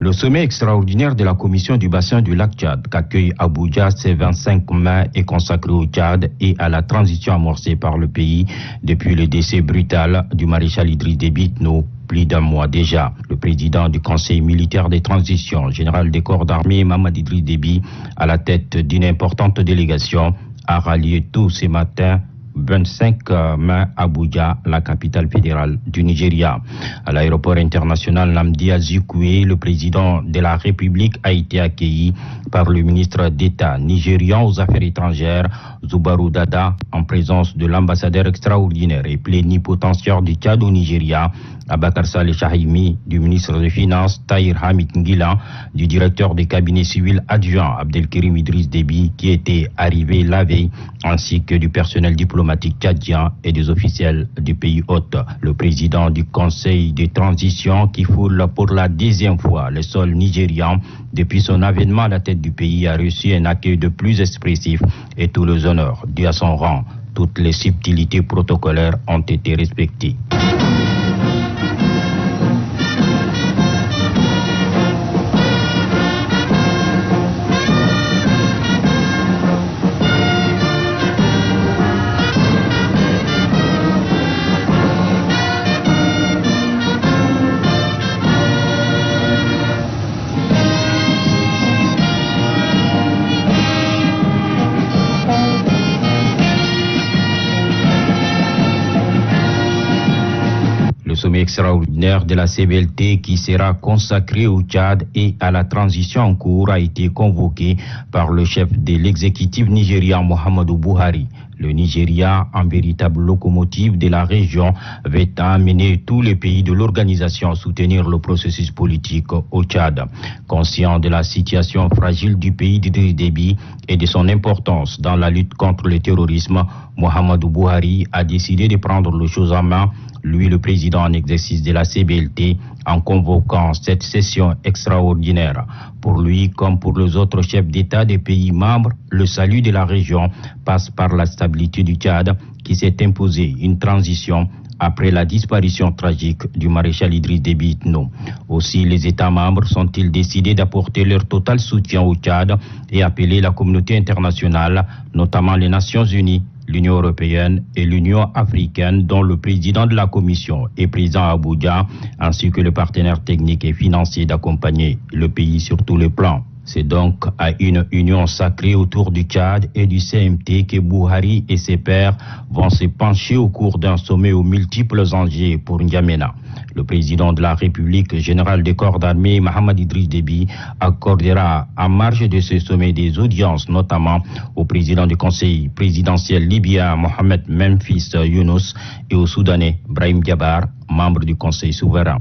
Le sommet extraordinaire de la Commission du bassin du lac Tchad qu'accueille Abuja ce 25 mai est consacré au Tchad et à la transition amorcée par le pays depuis le décès brutal du maréchal Idriss Déby Itno, plus d'un mois déjà. Le président du Conseil militaire de transition, général des corps d'armée Mamadou Idriss Déby, à la tête d'une importante délégation, a rallié tôt ce matin 25 mai à Abuja, la capitale fédérale du Nigeria. À l'aéroport international Nnamdi Azikiwe, le président de la République a été accueilli par le ministre d'État nigérian aux Affaires étrangères, Zoubarou Dada, en présence de l'ambassadeur extraordinaire et plénipotentiaire du Tchad au Nigeria, Abakar Saleh Chahimi, du ministre des Finances, Tahir Hamid Ngila, du directeur des cabinets civils adjoint, Abdelkerim Idriss Déby, qui était arrivé la veille, ainsi que du personnel diplomatique tchadien et des officiels du pays hôte. Le président du Conseil de transition, qui foule pour la 10e fois le sol nigérian depuis son avènement à la tête du pays, a reçu un accueil de plus expressif et tous les honneurs dus à son rang. Toutes les subtilités protocolaires ont été respectées. Le sommet extraordinaire de la CBLT qui sera consacré au Tchad et à la transition en cours a été convoqué par le chef de l'exécutif nigérian Muhammadu Buhari. Le Nigeria, en véritable locomotive de la région, veut amener tous les pays de l'organisation à soutenir le processus politique au Tchad. Conscient de la situation fragile du pays d'Idriss Déby et de son importance dans la lutte contre le terrorisme, Muhammadu Buhari a décidé de prendre les choses en main, lui le président en exercice de la CBLT, en convoquant cette session extraordinaire. Pour lui, comme pour les autres chefs d'État des pays membres, le salut de la région passe par la stabilité du Tchad qui s'est imposée une transition après la disparition tragique du maréchal Idriss Déby Itno. Aussi, les États membres sont-ils décidés d'apporter leur total soutien au Tchad et appeler la communauté internationale, notamment les Nations Unies, l'Union européenne et l'Union africaine, dont le président de la Commission est présent à Abuja, ainsi que le partenaire technique et financier d'accompagner le pays sur tous les plans. C'est donc à une union sacrée autour du Tchad et du CMT que Buhari et ses pairs vont se pencher au cours d'un sommet aux multiples enjeux pour N'Djamena. Le président de la République, général des corps d'armée, Mahamadou Idriss Déby, accordera en marge de ce sommet des audiences, notamment au président du Conseil présidentiel libyen, Mohamed Memphis Younous, et au Soudanais, Brahim Diabar, membre du Conseil souverain.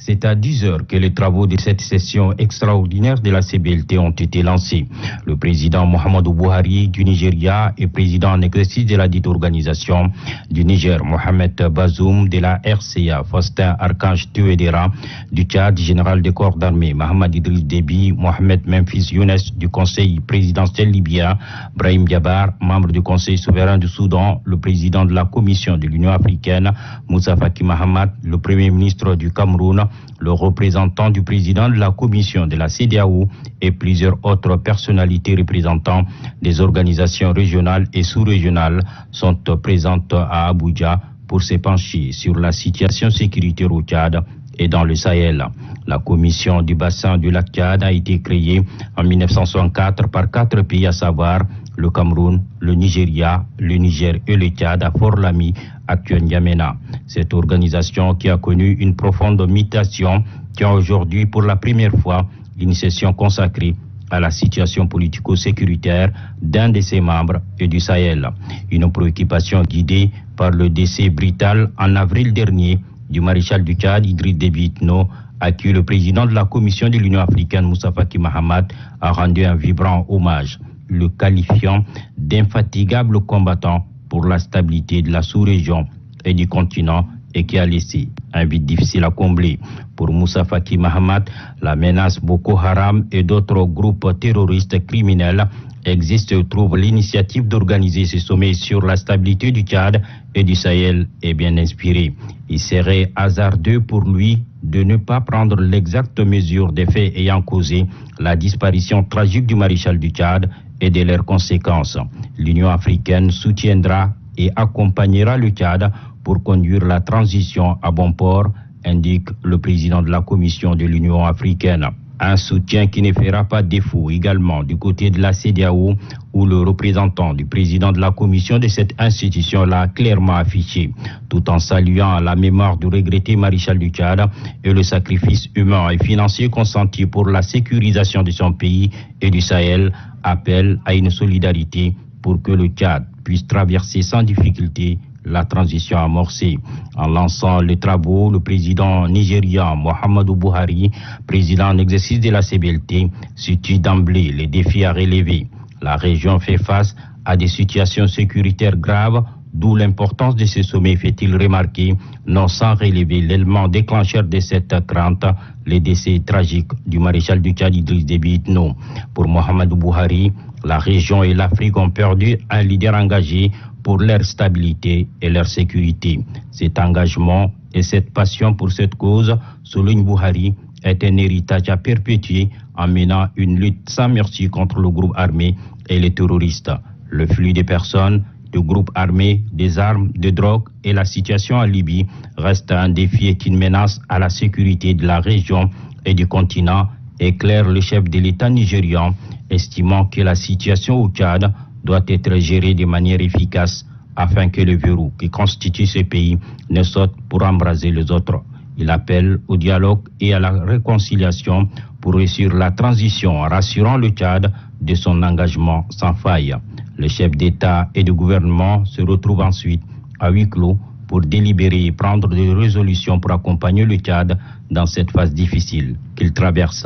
C'est à 10 heures que les travaux de cette session extraordinaire de la CBLT ont été lancés. Le président Muhammadu Buhari du Nigeria et président en exercice de la dite organisation du Niger, Mohamed Bazoum, de la RCA, Faustin Archange Touedera, du Tchad, général des corps d'armée, Mahamadou Idriss Déby, Mohamed Memphis Younous du Conseil présidentiel libyen, Brahim Diabar, membre du Conseil souverain du Soudan, le président de la Commission de l'Union africaine, Moussa Faki Mahamat, le premier ministre du Cameroun, le représentant du président de la commission de la CEDEAO et plusieurs autres personnalités représentant des organisations régionales et sous-régionales sont présentes à Abuja pour se pencher sur la situation sécuritaire au Tchad et dans le Sahel. La commission du bassin du lac Tchad a été créée en 1964 par 4 pays, à savoir le Cameroun, le Nigeria, le Niger et le Tchad, à Fort-Lamy, actuel N'Djamena. Cette organisation qui a connu une profonde mutation tient aujourd'hui pour la première fois une session consacrée à la situation politico-sécuritaire d'un de ses membres et du Sahel. Une préoccupation guidée par le décès brutal en avril dernier du maréchal du Tchad, Idriss Déby Itno, à qui le président de la Commission de l'Union africaine, Moussa Faki Mahamat, a rendu un vibrant hommage, le qualifiant d'infatigable combattant pour la stabilité de la sous-région et du continent et qui a laissé un vide difficile à combler. Pour Moussa Faki Mahamat, la menace Boko Haram et d'autres groupes terroristes criminels existe et trouve l'initiative d'organiser ce sommet sur la stabilité du Tchad et du Sahel est bien inspirée. Il serait hasardeux pour lui de ne pas prendre l'exacte mesure des faits ayant causé la disparition tragique du maréchal du Tchad et de leurs conséquences. L'Union africaine soutiendra et accompagnera le Tchad pour conduire la transition à bon port, indique le président de la Commission de l'Union africaine. Un soutien qui ne fera pas défaut également du côté de la CEDEAO, où le représentant du président de la commission de cette institution l'a clairement affiché, tout en saluant la mémoire du regretté maréchal du Tchad et le sacrifice humain et financier consenti pour la sécurisation de son pays et du Sahel, appelle à une solidarité pour que le Tchad puisse traverser sans difficulté la transition amorcée. En lançant les travaux, le président nigérian Muhammadu Buhari, président en exercice de la CBLT, situe d'emblée les défis à relever. La région fait face à des situations sécuritaires graves, d'où l'importance de ce sommet, fait-il remarquer, non sans relever l'élément déclencheur de cette crainte, les décès tragiques du maréchal du Tchad Idriss Déby Itno. Pour Muhammadu Buhari, la région et l'Afrique ont perdu un leader engagé pour leur stabilité et leur sécurité. Cet engagement et cette passion pour cette cause, souligne Buhari, est un héritage à perpétuer en menant une lutte sans merci contre le groupe armé et les terroristes. Le flux des personnes, de groupes armés, des armes, de drogue et la situation en Libye reste un défi et une menace à la sécurité de la région et du continent, éclaire le chef de l'État nigérian, estimant que la situation au Tchad doit être gérée de manière efficace afin que le verrou qui constitue ce pays ne saute pour embraser les autres. Il appelle au dialogue et à la réconciliation pour réussir la transition en rassurant le Tchad de son engagement sans faille. Le chef d'État et de gouvernement se retrouvent ensuite à huis clos pour délibérer et prendre des résolutions pour accompagner le Tchad dans cette phase difficile qu'il traverse.